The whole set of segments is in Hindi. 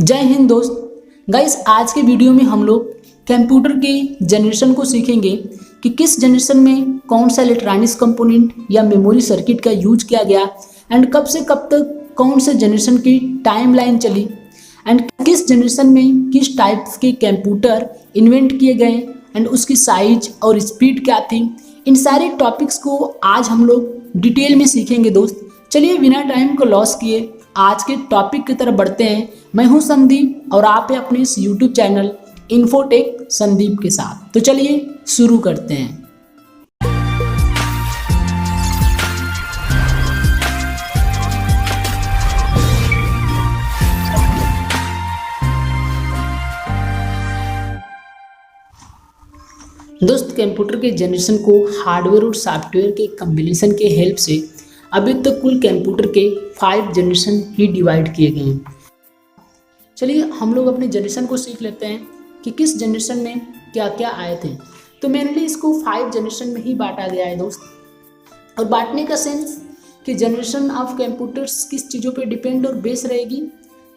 जय हिंद दोस्त। गाइस, आज के वीडियो में हम लोग कंप्यूटर के जनरेशन को सीखेंगे कि किस जनरेशन में कौन सा इलेक्ट्रॉनिक्स कंपोनेंट या मेमोरी सर्किट का यूज किया गया एंड कब से कब तक कौन से जनरेशन की टाइमलाइन चली एंड किस जनरेशन में किस टाइप्स के कंप्यूटर इन्वेंट किए गए एंड उसकी साइज और स्पीड क्या थी। इन सारे टॉपिक्स को आज हम लोग डिटेल में सीखेंगे दोस्त। चलिए बिना टाइम को लॉस किए आज के टॉपिक की तरफ बढ़ते हैं। मैं हूं संदीप और आप हैं अपने इस यूट्यूब चैनल इन्फोटेक संदीप के साथ। तो चलिए शुरू करते हैं। दोस्त, कंप्यूटर के जनरेशन को हार्डवेयर और सॉफ्टवेयर के कम्बिनेशन के हेल्प से अभी तक कुल कंप्यूटर के 5 जनरेशन ही डिवाइड किए गए हैं। चलिए हम लोग अपने जनरेशन को सीख लेते हैं कि किस जनरेशन में क्या क्या आए थे। तो मेनली इसको 5 जनरेशन में ही बांटा गया है दोस्त। और बांटने का सेंस कि जनरेशन ऑफ कंप्यूटर्स किस चीज़ों पे डिपेंड और बेस रहेगी,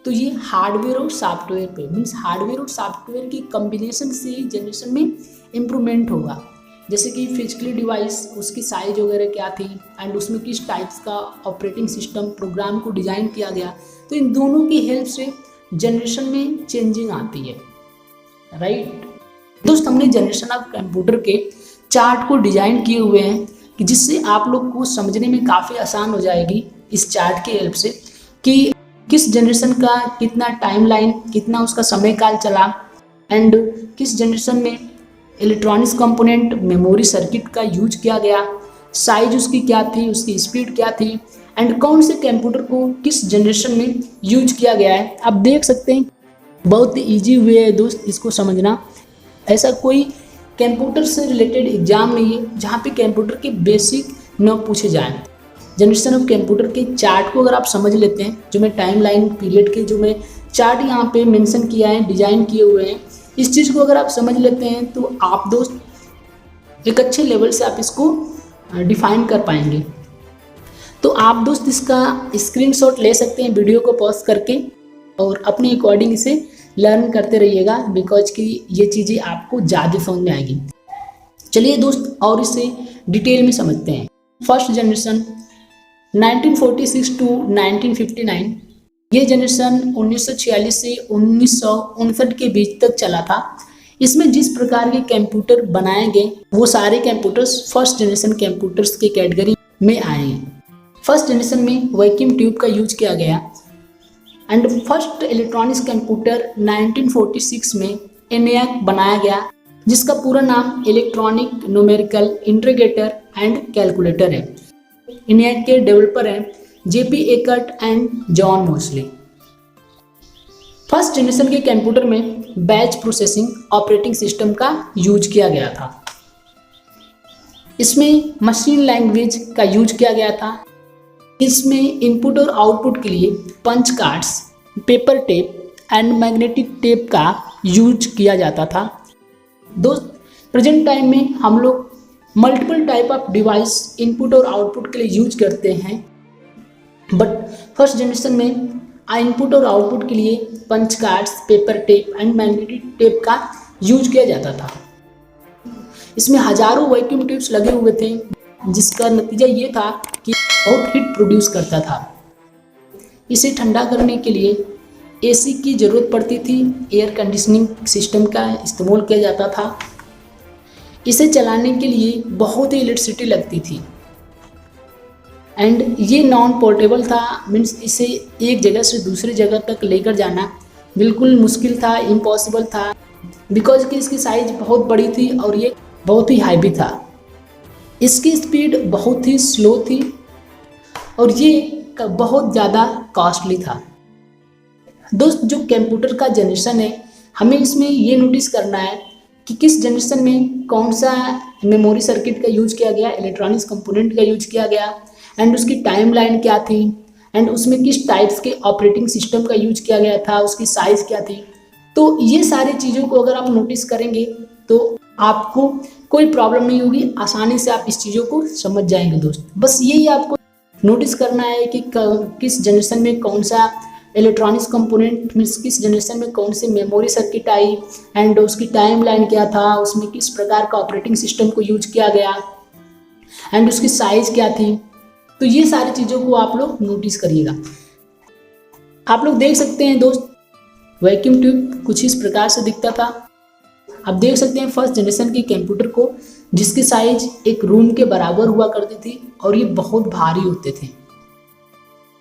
तो ये हार्डवेयर और सॉफ्टवेयर पे, मीन्स हार्डवेयर और सॉफ्टवेयर की कम्बिनेशन से ही जनरेशन में इम्प्रूवमेंट होगा। जैसे कि फिजिकली डिवाइस, उसकी साइज वगैरह क्या थी एंड उसमें किस टाइप्स का ऑपरेटिंग सिस्टम प्रोग्राम को डिज़ाइन किया गया, तो इन दोनों की हेल्प से जनरेशन में चेंजिंग आती है, राइट। दोस्त, हमने जनरेशन ऑफ कंप्यूटर के चार्ट को डिज़ाइन किए हुए हैं कि जिससे आप लोग को समझने में काफ़ी आसान हो जाएगी इस चार्ट की हेल्प से कि किस जनरेशन का कितना टाइमलाइन, कितना उसका समय काल चला एंड किस जनरेशन में इलेक्ट्रॉनिक्स कंपोनेंट मेमोरी सर्किट का यूज किया गया, साइज उसकी क्या थी, उसकी स्पीड क्या थी एंड कौन से कंप्यूटर को किस जनरेशन में यूज किया गया है। आप देख सकते हैं बहुत इजी वे है दोस्त इसको समझना। ऐसा कोई कंप्यूटर से रिलेटेड एग्जाम नहीं है जहाँ पे कंप्यूटर के बेसिक न पूछे जाएं। जनरेशन ऑफ कंप्यूटर के चार्ट को अगर आप समझ लेते हैं, जो मैं टाइमलाइन पीरियड के जो मैं चार्ट यहाँ पे मेंशन किया है, डिज़ाइन किए हुए हैं, इस चीज़ को अगर आप समझ लेते हैं तो आप दोस्त एक अच्छे लेवल से आप इसको डिफाइन कर पाएंगे। तो आप दोस्त इसका स्क्रीनशॉट ले सकते हैं वीडियो को पॉज करके और अपने अकॉर्डिंग इसे लर्न करते रहिएगा, बिकॉज कि ये चीज़ें आपको ज़्यादा समझ में आएगी। चलिए दोस्त और इसे डिटेल में समझते हैं। फर्स्ट जनरेशन 1946 टू 1959, ये जनरेशन 1946 से 1959 के बीच तक चला था। इसमें जिस प्रकार के कंप्यूटर बनाए गए वो सारे कंप्यूटर्स फर्स्ट जनरेशन कंप्यूटर्स के कैटेगरी में आए हैं। फर्स्ट जनरेशन में वैक्यूम ट्यूब का यूज किया गया एंड फर्स्ट इलेक्ट्रॉनिक्स कंप्यूटर 1946 में ENIAC बनाया गया, जिसका पूरा नाम electronic numerical integrator and calculator है। ENIAC के डेवलपर हैं JP Eckert and John Mosley. First generation के कंप्यूटर में बैच प्रोसेसिंग ऑपरेटिंग सिस्टम का यूज किया गया था। इसमें मशीन लैंग्वेज का यूज किया गया था। इसमें इनपुट और आउटपुट के लिए punch cards, paper tape and magnetic tape का यूज किया जाता था। दोस्त, प्रेजेंट टाइम में हम लोग multiple type of device input और आउटपुट के लिए यूज करते हैं, बट फर्स्ट जनरेशन में इनपुट और आउटपुट के लिए punch cards, paper tape and magnetic tape का यूज किया जाता था। इसमें हजारों वैक्यूम ट्यूब्स लगे हुए थे, जिसका नतीजा ये था कि बहुत हीट प्रोड्यूस करता था। इसे ठंडा करने के लिए AC की ज़रूरत पड़ती थी, एयर कंडीशनिंग सिस्टम का इस्तेमाल किया जाता था। इसे चलाने के लिए बहुत ही इलेक्ट्रिसिटी लगती थी एंड ये नॉन पोर्टेबल था, मीन्स इसे एक जगह से दूसरी जगह तक लेकर जाना बिल्कुल मुश्किल था, इम्पॉसिबल था, बिकॉज कि इसकी साइज बहुत बड़ी थी और ये बहुत ही हैवी था। इसकी स्पीड बहुत ही स्लो थी और ये बहुत ज़्यादा कॉस्टली था। दोस्त, जो कंप्यूटर का जनरेशन है, हमें इसमें ये नोटिस करना है कि किस जनरेशन में कौन सा मेमोरी सर्किट का यूज किया गया, इलेक्ट्रॉनिक्स कंपोनेंट का यूज किया गया एंड उसकी टाइमलाइन क्या थी एंड उसमें किस टाइप्स के ऑपरेटिंग सिस्टम का यूज किया गया था, उसकी साइज़ क्या थी। तो ये सारी चीज़ों को अगर आप नोटिस करेंगे तो आपको कोई प्रॉब्लम नहीं होगी, आसानी से आप इस चीज़ों को समझ जाएंगे दोस्त। बस यही आपको नोटिस करना है कि किस जनरेशन में कौन सा इलेक्ट्रॉनिक्स कंपोनेंट मीन्स किस जनरेशन में कौन सी मेमोरी सर्किट आई, एंड उसकी टाइम लाइन क्या था, उसमें किस प्रकार का ऑपरेटिंग सिस्टम को यूज किया गया, एंड उसकी साइज क्या थी। तो ये सारी चीज़ों को आप लोग नोटिस करिएगा। आप लोग देख सकते हैं दोस्त, वैक्यूम ट्यूब कुछ इस प्रकार से दिखता था। आप देख सकते हैं फर्स्ट जनरेशन के कंप्यूटर को, जिसकी साइज एक रूम के बराबर हुआ करती थी और ये बहुत भारी होते थे।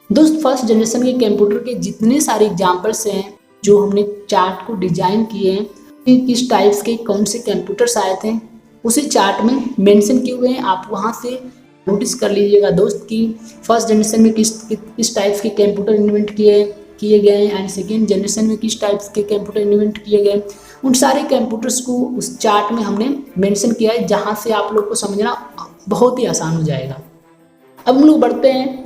दोस्त फर्स्ट जनरेशन के कंप्यूटर के जितने सारे एग्जाम्पल्स हैं जो हमने चार्ट को डिजाइन किए हैं, किस टाइप्स के कौन से कंप्यूटर्स आए थे उसी चार्ट में मेंशन किए हुए हैं। आप वहां से नोटिस कर लीजिएगा दोस्त कि फर्स्ट जनरेशन में किस टाइप्स के कंप्यूटर इन्वेंट किए गए एंड सेकेंड जनरेशन में किस टाइप्स के कंप्यूटर इन्वेंट किए गए। उन सारे कंप्यूटर्स को उस चार्ट में हमने मेंशन किया है, जहां से आप लोग को समझना बहुत ही आसान हो जाएगा। अब हम लोग बढ़ते हैं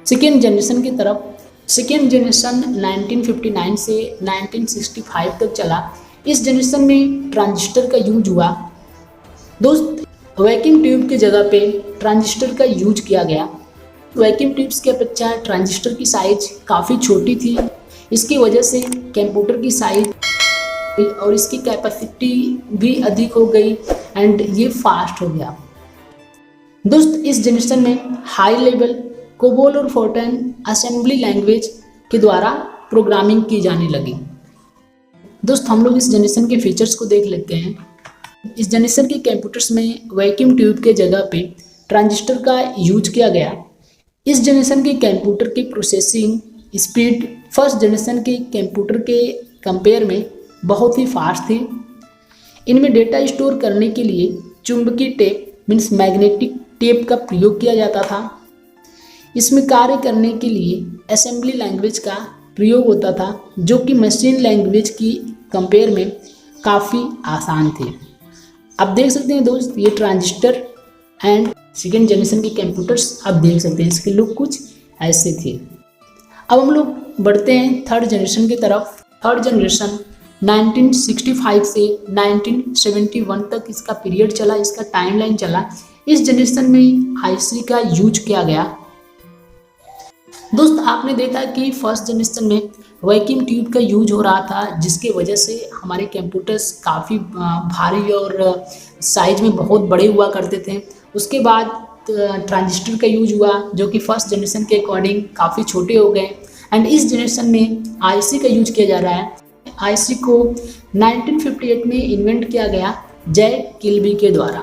सेकेंड जनरेशन की तरफ। सेकेंड जनरेशन 1959 से 1965 तक चला। इस जनरेशन में ट्रांजिस्टर का यूज हुआ। दोस्त वैक्यूम ट्यूब की जगह पे ट्रांजिस्टर का यूज किया गया। वैक्यूम ट्यूब्स की अपेक्षा ट्रांजिस्टर की साइज काफ़ी छोटी थी। इसकी वजह से कंप्यूटर की साइज और इसकी कैपेसिटी भी अधिक हो गई एंड ये फास्ट हो गया। दोस्त इस जनरेशन में हाई लेवल कोबोल और फोर्ट्रान असेंबली लैंग्वेज के द्वारा प्रोग्रामिंग की जाने लगी। दोस्त हम लोग इस जनरेशन के फीचर्स को देख लेते हैं। इस जनरेशन के कंप्यूटर्स में वैक्यूम ट्यूब के जगह पे ट्रांजिस्टर का यूज किया गया। इस जनरेशन के कंप्यूटर की प्रोसेसिंग स्पीड फर्स्ट जनरेशन के कंप्यूटर के कंपेयर में बहुत ही फास्ट थी। इनमें डेटा स्टोर करने के लिए चुंबकीय टेप मीन्स मैग्नेटिक टेप का प्रयोग किया जाता था। इसमें कार्य करने के लिए असेंबली लैंग्वेज का प्रयोग होता था, जो कि मशीन लैंग्वेज की कंपेयर में काफ़ी आसान थे। आप देख सकते हैं दोस्त, ये ट्रांजिस्टर एंड सेकेंड जनरेशन के कंप्यूटर्स आप देख सकते हैं, इसके लुक कुछ ऐसे थे। अब हम लोग बढ़ते हैं थर्ड जनरेशन की तरफ। थर्ड जनरेशन 1965 से 1971 तक इसका पीरियड चला, इसका टाइमलाइन चला। इस जनरेशन में आईसी का यूज किया गया। दोस्त आपने देखा कि फर्स्ट जनरेशन में वैक्यूम ट्यूब का यूज हो रहा था, जिसके वजह से हमारे कंप्यूटर्स काफ़ी भारी और साइज में बहुत बड़े हुआ करते थे। उसके बाद ट्रांजिस्टर का यूज हुआ, जो कि फर्स्ट जनरेशन के अकॉर्डिंग काफ़ी छोटे हो गए एंड इस जनरेशन में आईसी का यूज किया जा रहा है। आईसी को 1958 में इन्वेंट किया गया जय किल्बी के द्वारा।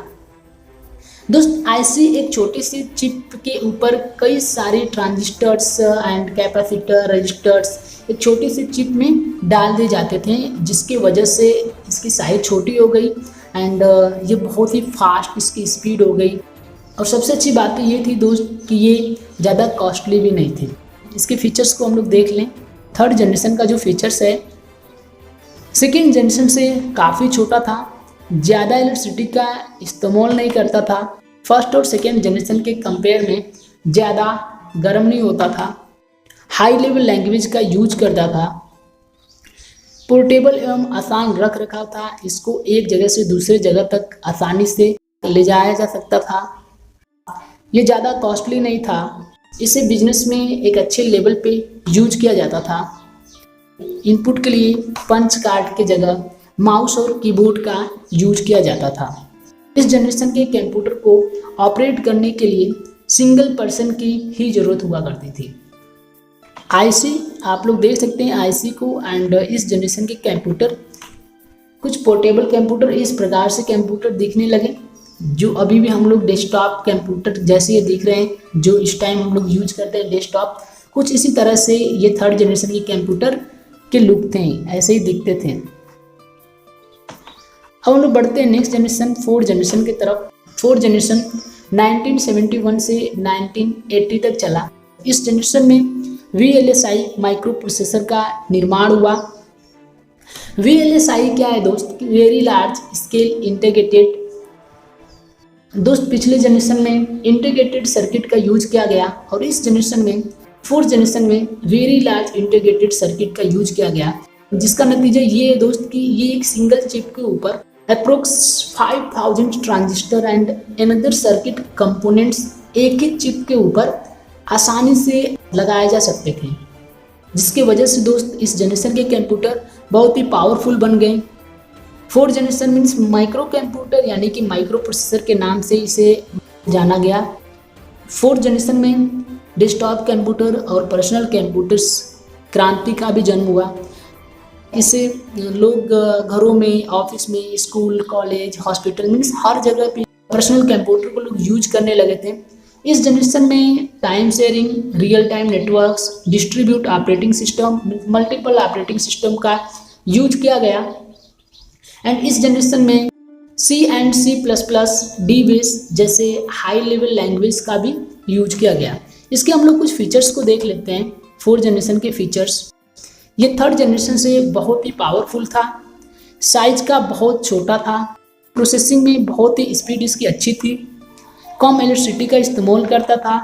दोस्त आईसी एक छोटी सी चिप के ऊपर कई सारे ट्रांजिस्टर्स एंड कैपेसिटर रजिस्टर्स एक छोटी सी चिप में डाल दिए जाते थे, जिसकी वजह से इसकी साइज छोटी हो गई एंड ये बहुत ही फास्ट इसकी स्पीड हो गई। और सबसे अच्छी बात तो ये थी दोस्त कि ये ज़्यादा कॉस्टली भी नहीं थी। इसके फीचर्स को हम लोग देख लें। थर्ड जनरेशन का जो फीचर्स है सेकेंड जनरेशन से काफ़ी छोटा था, ज़्यादा इलेक्ट्रिसिटी का इस्तेमाल नहीं करता था, फर्स्ट और सेकेंड जनरेशन के कंपेयर में ज़्यादा गर्म नहीं होता था, हाई लेवल लैंग्वेज का यूज करता था, पोर्टेबल एवं आसान रख रखाव था। इसको एक जगह से दूसरे जगह तक आसानी से ले जाया जा सकता था। ये ज़्यादा कॉस्टली नहीं था। इसे बिजनेस में एक अच्छे लेवल पे यूज किया जाता था। इनपुट के लिए पंच कार्ड के जगह माउस और कीबोर्ड का यूज किया जाता था। इस जनरेशन के कंप्यूटर को ऑपरेट करने के लिए सिंगल पर्सन की ही ज़रूरत हुआ करती थी। आईसी आप लोग देख सकते हैं आईसी को एंड इस जनरेशन के कंप्यूटर कुछ पोर्टेबल कंप्यूटर इस प्रकार से कंप्यूटर दिखने लगे, जो अभी भी हम लोग डेस्कटॉप कंप्यूटर जैसे ये दिख रहे हैं, जो इस टाइम हम लोग यूज करते हैं डेस्कटॉप, कुछ इसी तरह से ये थर्ड जनरेशन के कंप्यूटर के लुक थे, ऐसे ही दिखते थे। अब हम लोग बढ़ते हैं नेक्स्ट जनरेशन फोर्थ जनरेशन की तरफ। फोर्थ जनरेशन 1971 से 1980 तक चला। इस जनरेशन में VLSI माइक्रो प्रोसेसर का निर्माण हुआ। VLSI क्या है दोस्त? Very large scale integrated. दोस्त पिछले जनरेशन में इंटीग्रेटेड सर्किट का यूज किया गया और इस जनरेशन में फोर्थ जनरेशन में वेरी लार्ज इंटीग्रेटेड सर्किट का यूज किया गया, जिसका नतीजा ये है दोस्त कि ये एक सिंगल चिप के ऊपर approx 5000 transistor and another circuit components एक ही चिप के ऊपर आसानी से लगाए जा सकते थे। जिसके वजह से दोस्त इस जनरेशन के कंप्यूटर बहुत ही पावरफुल बन गए। Fourth generation means micro computer, यानी कि माइक्रो प्रोसेसर के नाम से इसे जाना गया। फोर्थ जनरेशन में डेस्कटॉप कंप्यूटर और पर्सनल कंप्यूटर्स क्रांति का भी जन्म हुआ। इसे लोग घरों में, ऑफिस में, स्कूल, कॉलेज, हॉस्पिटल मीन्स हर जगह पे पर्सनल कंप्यूटर को लोग यूज करने लगे थे। इस जनरेशन में time sharing, real time networks, distribute operating system, multiple operating system का यूज किया गया। एंड इस जनरेशन में C एंड C++, DBase जैसे हाई लेवल लैंग्वेज का भी यूज किया गया। इसके हम लोग कुछ फीचर्स को देख लेते हैं। फोर्थ जनरेशन के फीचर्स, ये थर्ड जनरेशन से बहुत ही पावरफुल था, साइज का बहुत छोटा था, प्रोसेसिंग में बहुत ही स्पीड इसकी अच्छी थी, कम इलेक्ट्रिसिटी का इस्तेमाल करता था,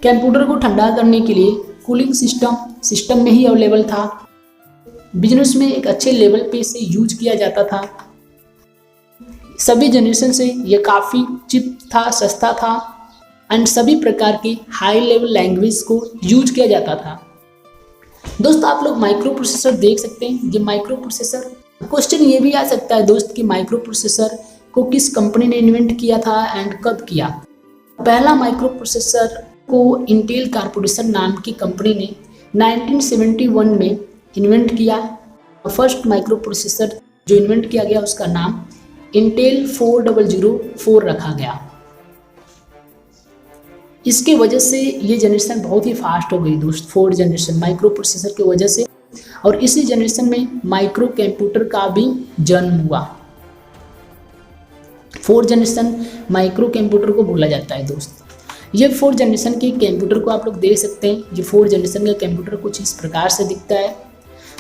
कंप्यूटर को ठंडा करने के लिए कूलिंग सिस्टम में ही अवेलेबल था, बिजनेस में एक अच्छे लेवल पे इसे यूज किया जाता था। सभी जनरेशन से ये काफ़ी चिप था, सस्ता था एंड सभी प्रकार की हाई लेवल लैंग्वेज को यूज किया जाता था। दोस्त आप लोग माइक्रो प्रोसेसर देख सकते हैं। ये माइक्रो प्रोसेसर, क्वेश्चन ये भी आ सकता है दोस्त कि माइक्रो प्रोसेसर को किस कंपनी ने इन्वेंट किया था एंड कब किया। पहला माइक्रो प्रोसेसर को इंटेल कॉर्पोरेशन नाम की कंपनी ने 1971 में इन्वेंट किया। फर्स्ट माइक्रो प्रोसेसर जो इन्वेंट किया गया उसका नाम इंटेल 4004 रखा गया। इसके वजह से ये जनरेशन बहुत ही फास्ट हो गई दोस्त, फोर्थ जनरेशन माइक्रो प्रोसेसर की वजह से। और इसी जनरेशन में माइक्रो कंप्यूटर का भी जन्म हुआ। फोर्थ जनरेशन माइक्रो कंप्यूटर को बोला जाता है दोस्त। ये फोर्थ जनरेशन के कंप्यूटर को आप लोग देख सकते हैं। ये फोर्थ जनरेशन का कंप्यूटर कुछ इस प्रकार से दिखता है,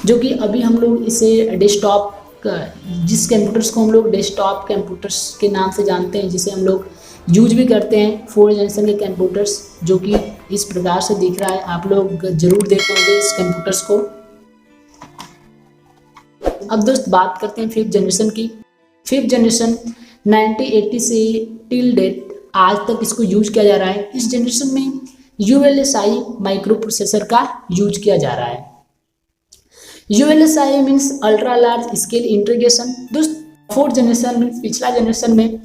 जो कि अभी हम लोग इसे डेस्कटॉप, जिस कंप्यूटर्स को हम लोग डेस्कटॉप कंप्यूटर्स के नाम से जानते हैं, जिसे हम लोग यूज भी करते हैं, फोर्थ जनरेशन के कंप्यूटर्स जो कि इस प्रकार से दिख रहा है। आप लोग जरूर देखे होंगे इस कंप्यूटर्स को। अब दोस्त बात करते हैं फिफ्थ जनरेशन की। फिफ्थ जनरेशन 1980 से टिल डेट आज तक इसको यूज किया जा रहा है। इस जनरेशन में ULSI माइक्रो प्रोसेसर का यूज किया जा रहा है। ULSI means ultra large scale integration. दोस्त फोर्थ जनरेशन मीन्स पिछला जनरेशन में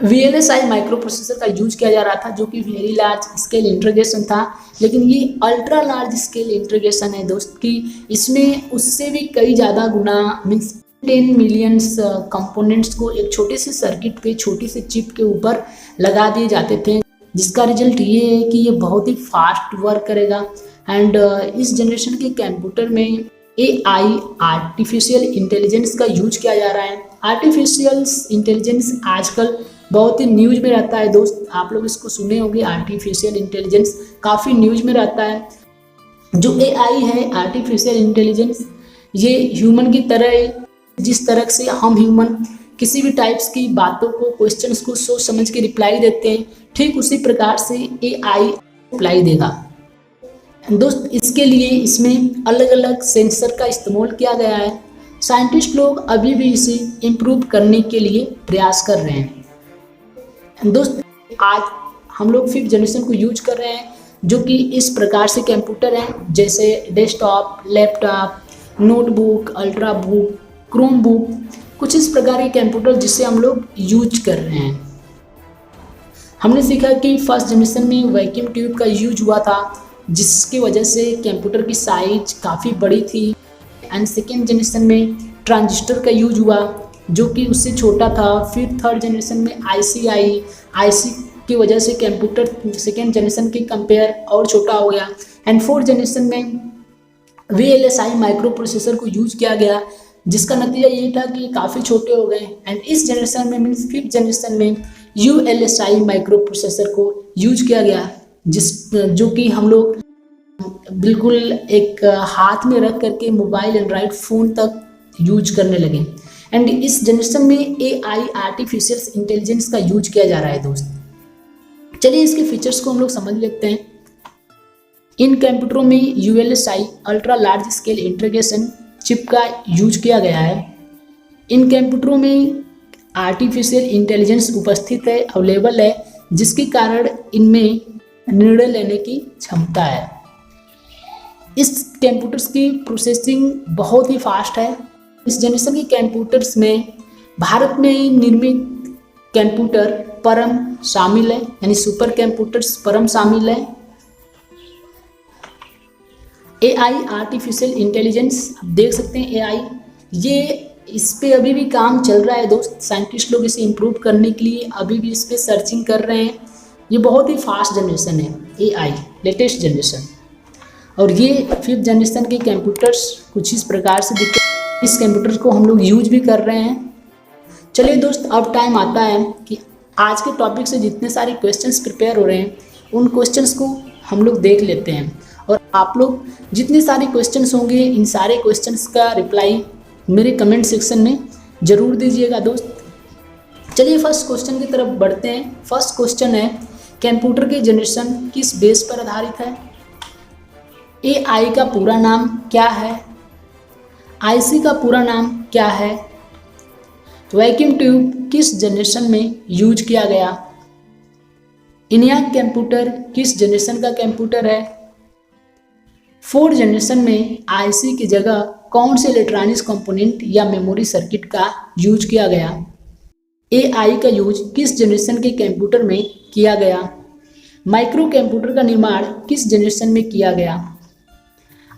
VLSI माइक्रो प्रोसेसर का यूज किया जा रहा था, जो कि वेरी लार्ज स्केल इंटीग्रेशन था। लेकिन ये अल्ट्रा लार्ज स्केल इंटीग्रेशन है दोस्त, कि इसमें उससे भी कई ज़्यादा गुना मीन्स 10 मिलियंस कंपोनेंट्स को एक छोटे से सर्किट पे, छोटी से चिप के ऊपर लगा दिए जाते थे, जिसका रिजल्ट ये है कि ये बहुत ही फास्ट वर्क करेगा। एंड इस जनरेशन के कंप्यूटर में AI आर्टिफिशियल इंटेलिजेंस का यूज किया जा रहा है। आर्टिफिशियल इंटेलिजेंस आजकल बहुत ही न्यूज में रहता है दोस्त, आप लोग इसको सुने होंगे। आर्टिफिशियल इंटेलिजेंस काफ़ी न्यूज में रहता है। जो AI है आर्टिफिशियल इंटेलिजेंस, ये ह्यूमन की तरह है। जिस तरह से हम ह्यूमन किसी भी टाइप्स की बातों को, क्वेश्चंस को सोच समझ के रिप्लाई देते हैं, ठीक उसी प्रकार से AI रिप्लाई देगा दोस्त। इसके लिए इसमें अलग अलग सेंसर का इस्तेमाल किया गया है। साइंटिस्ट लोग अभी भी इसे इम्प्रूव करने के लिए प्रयास कर रहे हैं दोस्त। आज हम लोग फिफ्थ जनरेशन को यूज कर रहे हैं, जो कि इस प्रकार से कंप्यूटर हैं, जैसे desktop, laptop, notebook, ultra book, Chrome book, कुछ इस प्रकार के कंप्यूटर जिसे हम लोग यूज कर रहे हैं। हमने सीखा कि फर्स्ट जनरेशन में वैक्यूम ट्यूब का यूज हुआ था, जिसकी वजह से कंप्यूटर की साइज काफ़ी बड़ी थी। एंड सेकेंड जनरेशन में ट्रांजिस्टर का यूज हुआ, जो कि उससे छोटा था। फिर थर्ड जनरेशन में IC की वजह से कंप्यूटर सेकेंड जनरेशन के कंपेयर और छोटा हो गया। एंड फोर्थ जनरेशन में VLSI माइक्रो प्रोसेसर को यूज किया गया, जिसका नतीजा ये था कि काफ़ी छोटे हो गए। एंड इस जनरेशन में मीन्स फिफ्थ जनरेशन में ULSI माइक्रो प्रोसेसर को यूज किया गया, जो कि हम लोग बिल्कुल एक हाथ में रख करके मोबाइल एंड्रॉइड फ़ोन तक यूज करने लगे। एंड इस जनरेशन में AI आर्टिफिशियल इंटेलिजेंस का यूज किया जा रहा है दोस्त। चलिए इसके फीचर्स को हम लोग समझ लेते हैं। इन कंप्यूटरों में ULSI ultra large scale integration chip का यूज किया गया है। इन कंप्यूटरों में आर्टिफिशियल इंटेलिजेंस उपस्थित है, अवेलेबल है, जिसके कारण इनमें निर्णय लेने की क्षमता है। इस कंप्यूटर्स की प्रोसेसिंग बहुत ही फास्ट है। इस जनरेशन के कंप्यूटर्स में भारत में ही निर्मित कंप्यूटर परम शामिल है, यानी सुपर कंप्यूटर्स परम शामिल है। AI आर्टिफिशियल इंटेलिजेंस, आप देख सकते हैं AI, ये इस पे अभी भी काम चल रहा है दोस्त। साइंटिस्ट लोग इसे इम्प्रूव करने के लिए अभी भी इस पे सर्चिंग कर रहे हैं। ये बहुत ही फास्ट जनरेशन है AI, लेटेस्ट जनरेशन। और ये 5th जनरेशन के कंप्यूटर्स कुछ इस प्रकार से दिखते हैं। इस कंप्यूटर को हम लोग यूज भी कर रहे हैं। चलिए दोस्त, अब टाइम आता है कि आज के टॉपिक से जितने सारे क्वेश्चंस प्रिपेयर हो रहे हैं उन क्वेश्चंस को हम लोग देख लेते हैं। और आप लोग जितने सारे क्वेश्चंस होंगे इन सारे क्वेश्चंस का रिप्लाई मेरे कमेंट सेक्शन में ज़रूर दीजिएगा दोस्त। चलिए फर्स्ट क्वेश्चन की तरफ बढ़ते हैं। फर्स्ट क्वेश्चन है, कंप्यूटर के जनरेशन किस बेस पर आधारित है? AI का पूरा नाम क्या है? IC का पूरा नाम क्या है? वैक्यूम ट्यूब किस जनरेशन में यूज किया गया? ENIAC कंप्यूटर किस जनरेशन का कंप्यूटर है? 4th जनरेशन में IC की जगह कौन से इलेक्ट्रॉनिक्स कंपोनेंट या मेमोरी सर्किट का यूज किया गया? AI का यूज किस जनरेशन के कंप्यूटर में किया गया? माइक्रो कंप्यूटर का निर्माण किस जनरेशन में किया गया?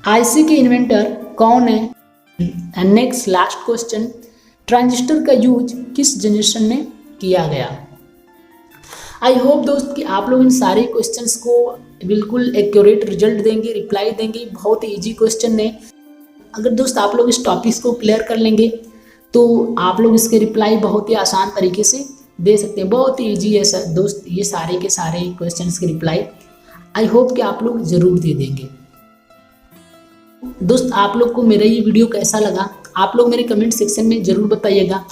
IC के इन्वेंटर कौन है? And next last question, transistor का यूज किस जनरेशन में किया गया? आई होप दोस्त कि आप लोग इन सारे क्वेश्चंस को बिल्कुल एक्यूरेट रिजल्ट देंगे, रिप्लाई देंगे। बहुत ही ईजी क्वेश्चन है। अगर दोस्त आप लोग इस टॉपिक्स को क्लियर कर लेंगे तो आप लोग इसके रिप्लाई बहुत ही आसान तरीके से दे सकते हैं। बहुत ही ईजी है सर दोस्त, ये सारे के सारे क्वेश्चंस के रिप्लाई आई होप कि आप लोग ज़रूर दे देंगे। दोस्त आप लोग को मेरा ये वीडियो कैसा लगा आप लोग मेरे कमेंट सेक्शन में ज़रूर बताइएगा।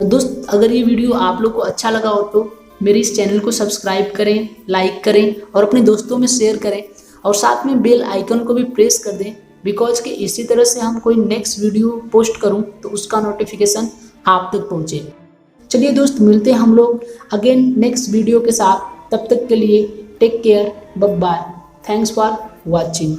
दोस्त अगर ये वीडियो आप लोग को अच्छा लगा हो तो मेरे इस चैनल को सब्सक्राइब करें, लाइक करें और अपने दोस्तों में शेयर करें और साथ में बेल आइकन को भी प्रेस कर दें, बिकॉज कि इसी तरह से हम कोई नेक्स्ट वीडियो पोस्ट करूं तो उसका नोटिफिकेशन आप तक पहुंचे। चलिए दोस्त, मिलते हैं हम लोग अगेन नेक्स्ट वीडियो के साथ। तब तक के लिए take care, bye bye, thanks for watching.